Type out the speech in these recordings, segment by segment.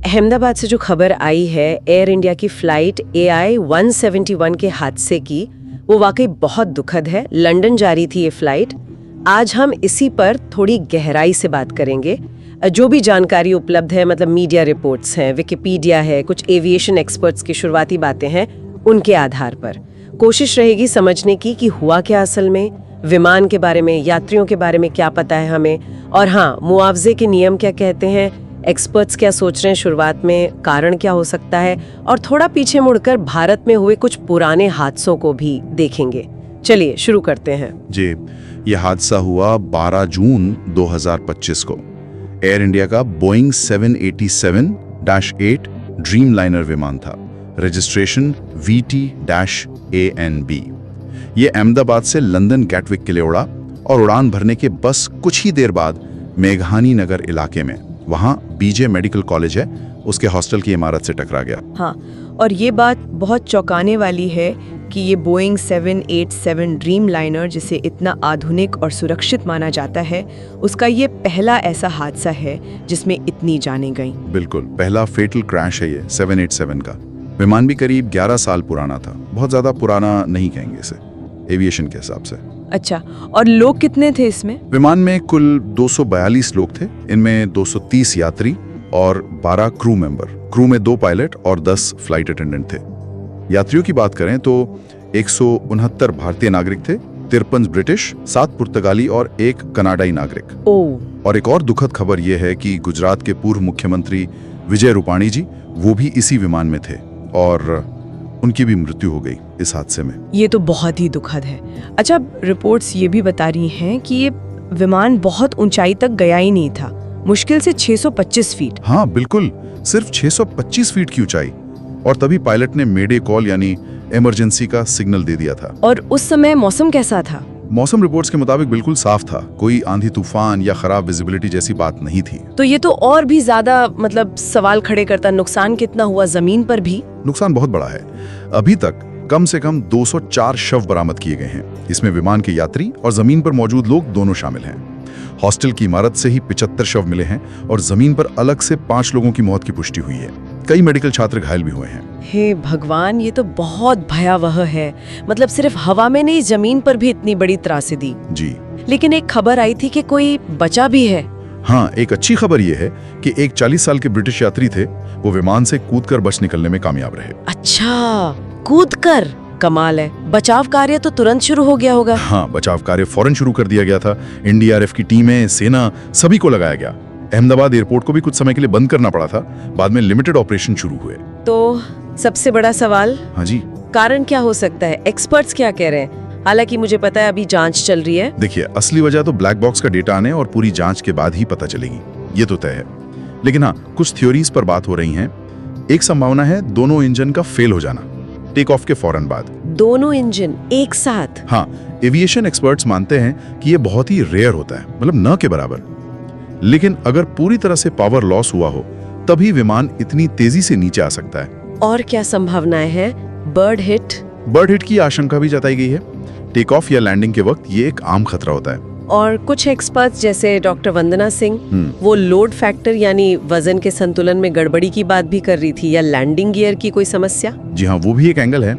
अहमदाबाद से जो खबर आई है एयर इंडिया की फ्लाइट AI 171 के हादसे की, वो वाकई बहुत दुखद है। लंदन जा रही थी ये फ्लाइट। आज हम इसी पर थोड़ी गहराई से बात करेंगे। जो भी जानकारी उपलब्ध है, मतलब मीडिया रिपोर्ट्स हैं, विकिपीडिया है, कुछ एविएशन एक्सपर्ट्स की शुरुआती बातें हैं, उनके आधार पर कोशिश रहेगी समझने की कि हुआ क्या असल में, विमान के बारे में, यात्रियों के बारे में क्या पता है हमें, और हाँ, मुआवजे के नियम क्या कहते हैं, एक्सपर्ट्स क्या सोच रहे हैं शुरुआत में, कारण क्या हो सकता है, और थोड़ा पीछे मुड़कर भारत में हुए कुछ पुराने हादसों को भी देखेंगे। चलिए शुरू करते हैं। जी, यह हादसा हुआ 12 जून 2025 को। एयर इंडिया का बोइंग 787-8 ड्रीमलाइनर विमान था। Registration VT-ANB। ये अहमदाबाद से लंदन गैटविक के लिए उड़ा और उड़ान भरने के बस कुछ ही देर बाद मेघानी नगर इलाके में, वहां BJ मेडिकल कॉलेज है, उसके हॉस्टल की इमारत से टकरा गया। हाँ, और ये बात बहुत चौंकाने वाली है कि ये बोइंग 787 ड्रीमलाइनर, जिसे इतना आधुनिक और सुरक्षित माना जाता है, उसका ये पहला ऐसा हादसा है जिसमें इतनी जानें गईं। बिल्कुल, पहला फेटल क्रैश है ये 787 का। विमान भी करीब 11 साल पुराना था। बहुत ज्यादा पुराना नहीं कहेंगे इसे एविएशन के हिसाब से। अच्छा, और लोग कितने थे इसमें? विमान में कुल 242 लोग थे। इनमें 230 यात्री और 12 क्रू मेंबर। क्रू में 2 पायलट और 10 फ्लाइट अटेंडेंट थे। यात्रियों की बात करें तो 169 भारतीय नागरिक थे, 53 ब्रिटिश, 7 पुर्तगाली और 1 कनाडाई नागरिक। और एक और दुखद खबर यह है कि गुजरात के पूर्व मुख्यमंत्री विजय रूपाणी जी, वो भी इसी विमान में थे और उनकी भी मृत्यु हो गई इस हादसे में। ये तो बहुत ही दुखद है। अच्छा, रिपोर्ट्स ये भी बता रही हैं कि ये विमान बहुत ऊंचाई तक गया ही नहीं था, मुश्किल से 625 फीट। हाँ बिल्कुल, सिर्फ 625 फीट की ऊंचाई, और तभी पायलट ने मेडे कॉल यानी इमरजेंसी का सिग्नल दे दिया था। और उस समय मौसम कैसा था? मौसम रिपोर्ट्स के मुताबिक बिल्कुल साफ था। कोई आंधी तूफान या खराब विजिबिलिटी जैसी बात नहीं थी। तो ये तो और भी ज्यादा सवाल खड़े करता। नुकसान कितना हुआ जमीन पर भी? नुकसान बहुत बड़ा है। अभी तक कम से कम 204 शव बरामद किए गए हैं। इसमें विमान के यात्री और जमीन पर मौजूद लोग दोनों शामिल हैं। हॉस्टल की इमारत से ही 75 शव मिले हैं और जमीन पर अलग से 5 लोगों की मौत की पुष्टि हुई है। कई मेडिकल छात्र घायल भी हुए हैं। हे भगवान, ये तो बहुत भयावह है। सिर्फ हवा में नहीं, जमीन पर भी इतनी बड़ी त्रासदी। जी, लेकिन एक खबर आई थी कि कोई बचा भी है। हाँ, एक अच्छी खबर ये है कि एक 40 साल के ब्रिटिश यात्री थे, वो विमान से कूदकर बच निकलने में कामयाब रहे। अच्छा, कूदकर? कमाल है। बचाव कार्य तो तुरंत शुरू हो गया होगा। हाँ, बचाव कार्य फौरन शुरू कर दिया गया था। NDRF की टीमें, सेना, सभी को लगाया गया। अहमदाबाद एयरपोर्ट को भी कुछ समय के लिए बंद करना पड़ा था। बाद में लिमिटेड ऑपरेशन शुरू हुए। तो सबसे बड़ा सवाल, हाँ जी, कारण क्या हो सकता है? एक्सपर्ट्स क्या कह रहे हैं? हालांकि मुझे पता है अभी जांच चल रही है। देखिए, असली वजह तो ब्लैक बॉक्स का डेटा आने और पूरी जांच के बाद ही पता चलेगी, ये तो तय है। लेकिन हाँ, कुछ थ्योरीज पर बात हो रही है। एक संभावना है दोनों इंजन का फेल हो जाना टेक ऑफ के फौरन बाद। दोनों इंजन एक साथ? हाँ, एविएशन एक्सपर्ट्स मानते हैं कि ये बहुत ही रेयर होता है, न के बराबर। लेकिन अगर पूरी तरह से पावर लॉस हुआ हो, तभी विमान इतनी तेजी से नीचे आ सकता है। और क्या संभावनाएं हैं? Bird hit? बर्ड हिट की आशंका भी जताई गई है। टेक ऑफ या लैंडिंग के वक्त ये एक आम खतरा होता है। और कुछ एक्सपर्ट्स जैसे डॉक्टर वंदना सिंह, वो लोड फैक्टर यानी वजन के संतुलन में गड़बड़ी की बात भी कर रही थी, या लैंडिंग गियर की कोई समस्या? जी हाँ, वो भी एक एंगल है।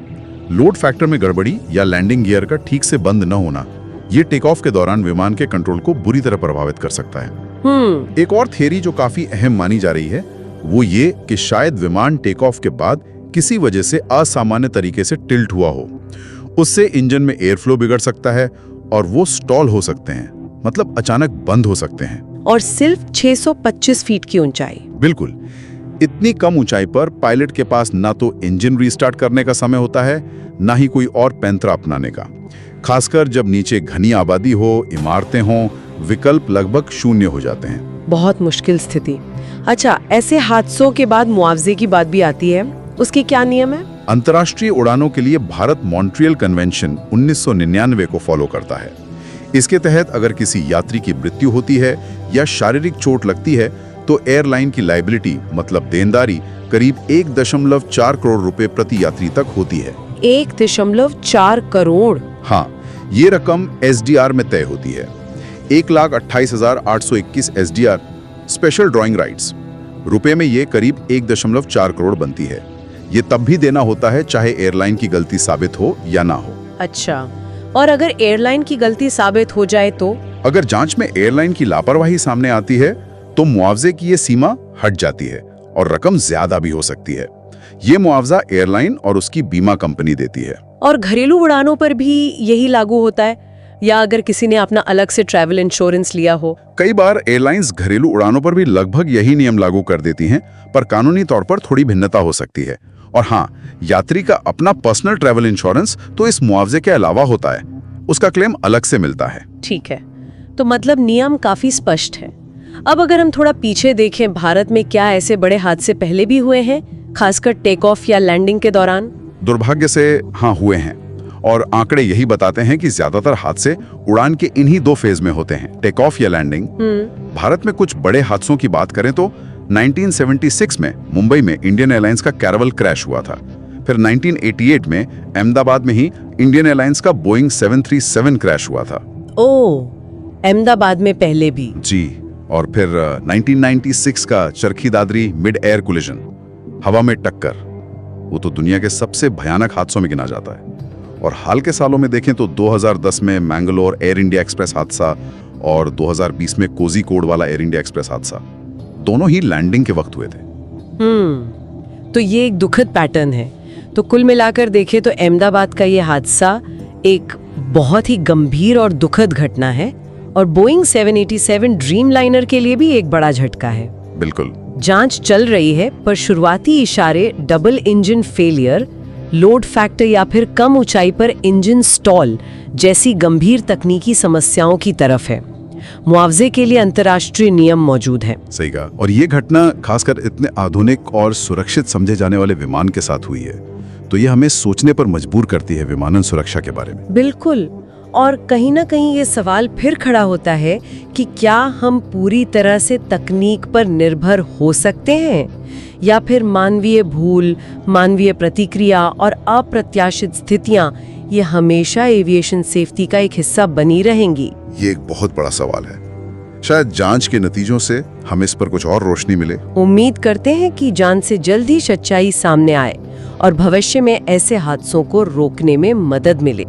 लोड फैक्टर में गड़बड़ी या लैंडिंग गियर का ठीक से बंद न होना, ये टेक ऑफ के दौरान विमान के कंट्रोल को बुरी तरह प्रभावित कर सकता है। एक और थियरी जो काफी अहम मानी जा रही है, वो ये कि शायद विमान टेक ऑफ के बाद किसी वजह से असामान्य तरीके से टिल्ट हुआ हो। उससे इंजन में एयर फ्लो बिगड़ सकता है और वो स्टॉल हो सकते हैं, अचानक बंद हो सकते हैं। और सिर्फ 625 फीट की ऊंचाई? बिल्कुल, इतनी कम ऊंचाई पर पायलट के पास ना तो इंजन रीस्टार्ट करने का समय होता है, ना ही कोई और पैंतरा अपनाने का। खासकर जब नीचे घनी आबादी हो, इमारतें हों, विकल्प लगभग शून्य हो जाते हैं। बहुत मुश्किल स्थिति। अच्छा, ऐसे हादसों के बाद मुआवजे की बात भी आती है, उसके क्या नियम है? अंतर्राष्ट्रीय उड़ानों के लिए भारत मॉन्ट्रियल कन्वेंशन 1999 को फॉलो करता है। इसके तहत अगर किसी यात्री की मृत्यु होती है या शारीरिक चोट लगती है, तो एयरलाइन की लायबिलिटी देनदारी करीब 1.4 करोड़ रुपए प्रति यात्री तक होती है। 1.4 करोड़? हाँ, ये रकम SDR में तय होती है। 1,28,821 SDR स्पेशल ड्राइंग राइट्स रुपए में ये करीब 1.4 करोड़ बनती है। ये तब भी देना होता है चाहे एयरलाइन की गलती साबित हो या ना हो। अच्छा, और अगर एयरलाइन की गलती साबित हो जाए तो? अगर जांच में एयरलाइन की लापरवाही सामने आती है तो मुआवजे की ये सीमा हट जाती है और रकम ज्यादा भी हो सकती है। ये मुआवजा एयरलाइन और उसकी बीमा कंपनी देती है। और घरेलू उड़ानों पर भी यही लागू होता है, या अगर किसी ने अपना अलग से ट्रैवल इंश्योरेंस लिया हो? कई बार एयरलाइंस घरेलू उड़ानों पर भी लगभग यही नियम लागू कर देती हैं, पर कानूनी तौर पर थोड़ी भिन्नता हो सकती है। और हाँ, यात्री का अपना पर्सनल ट्रैवल इंश्योरेंस तो इस मुआवजे के अलावा होता है, उसका क्लेम अलग से मिलता है। ठीक है, तो मतलब नियम काफी स्पष्ट है। अब अगर हम थोड़ा पीछे देखें, भारत में क्या ऐसे बड़े हादसे पहले भी हुए हैं, खासकर टेक ऑफ या लैंडिंग के दौरान? दुर्भाग्य से हाँ, हुए हैं। और आंकड़े यही बताते हैं कि ज्यादातर हादसे उड़ान के इन्हीं 2 फेज में होते हैं, टेक ऑफ या लैंडिंग। भारत में कुछ बड़े हादसों की बात करें तो 1976 में मुंबई में इंडियन एयरलाइंस का कैरवल क्रैश हुआ था। फिर 1988 में अहमदाबाद में ही इंडियन एयरलाइंस का बोइंग 737 क्रैश हुआ था। ओह, अहमदाबाद में पहले भी? जी। और फिर 1996 का Charkhi Dadri mid air collision, हवा में टक्कर, वो तो दुनिया के सबसे भयानक हादसों में गिना जाता है। और हाल के सालों में देखें तो 2010 में मैंगलोर एयर इंडिया एक्सप्रेस हादसा और 2020 में कोझिकोड वाला एयर इंडिया एक्सप्रेस हादसा, दोनों ही लैंडिंग के वक्त हुए थे। तो ये एक दुखद पैटर्न है। तो कुल मिलाकर देखें तो अहमदाबाद का ये हादसा एक बहुत ही गंभीर और दुखद घटना है, और बोइंग 787 ड्रीमलाइनर के लिए भी एक बड़ा झटका है। बिल्कुल। जांच चल रही है, पर शुरुआती इशारे double engine failure, load factor या फिर कम ऊंचाई पर इंजन स्टॉल जैसी गंभीर तकनीकी समस्याओं की तरफ है। मुआवजे के लिए अंतर्राष्ट्रीय नियम मौजूद हैं। सही कहा। और ये घटना खासकर इतने आधुनिक और सुरक्षित समझे जाने वाले विमान के साथ हुई है, तो ये हमें सोचने पर मजबूर करती है विमानन सुरक्षा के बारे में। बिल्कुल। और कहीं ना कहीं ये सवाल फिर खड़ा होता है कि क्या हम पूरी तरह से तकनीक पर निर्भर हो सकते हैं, या फिर मानवीय भूल, मानवीय प्रतिक्रिया और अप्रत्याशित स्थितियां ये हमेशा एविएशन सेफ्टी का एक हिस्सा बनी रहेंगी? ये एक बहुत बड़ा सवाल है। शायद जांच के नतीजों से हमें इस पर कुछ और रोशनी मिले। उम्मीद करते हैं कि जांच से जल्द ही सच्चाई सामने आए और भविष्य में ऐसे हादसों को रोकने में मदद मिले।